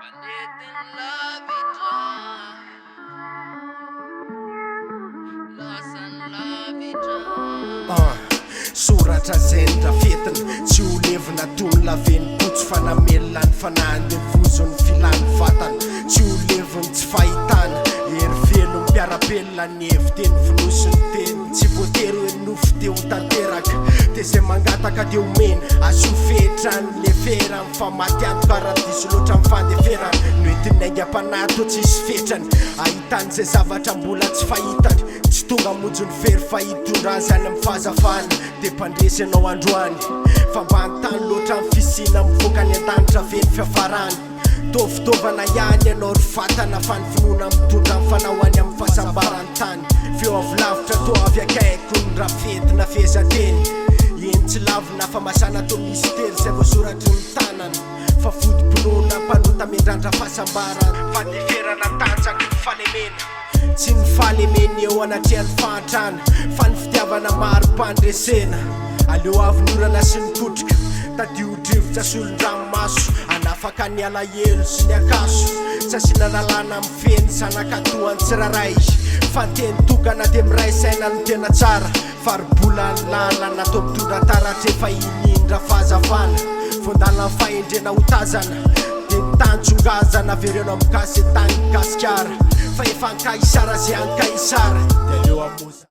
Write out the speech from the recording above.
Faneten lavitra, lasan lavitra. Soratra zay ndrafetiny tsy ho levina tony laveny potsy fa namelona ny fanahy ny vozony filany vatany tsy ho leviny tsy fahitana ery velo mpiarapelona ny eviteny finosiny teny tsy voatery hoe nofo teo tanteraka de zay mangataka de omena azo fetrany le fera amin'ny famaty anto karadisy loatra amin'ny fandeferany noentiny aingam-panahy to tsisy fetrany ahitany zay zavatra mbola tsy fahitany tsy tonga monjony fery fa hitondrazany amin'ny fahazafana de mpandresy anao androany fa mba nytany loatra amin'ny fisina mivoaka ny an-danitra veny fiafarany tovitovana ihany ianao ry vatana fa ny finoana mitondra amin'ny fanahoany amin'ny fahasambarany tany feo avy lavitra to avy akaiko ny rafetina fezateny eny tsy lavina fa masana to mistely zay voasoratry ny tanany fa fodi-pinoana mpanota mendrandra fahasambarany fa diferana tanjaky ny falemena tsy ny falemena eo anatrehan'ny fahantrana fa ny fitiavana maro mpandresena aleo avy norana sy ny kotrika tadiodrivotra solon-dranomaso anafaka ny alahelo sy ny akaso tsy asiana lalàna amin'ny feny zanakatohany tsiraray fa teny tokana de miray saina no tena tsara fa rybola ny lalana to mitondra taratra efa inindra fahazavana fondala ny fahendrena ho tazana de nitantsongazana avereno amin'ny kasetany gasikara fa efa ankahisara zay ankahisara de aleo amoza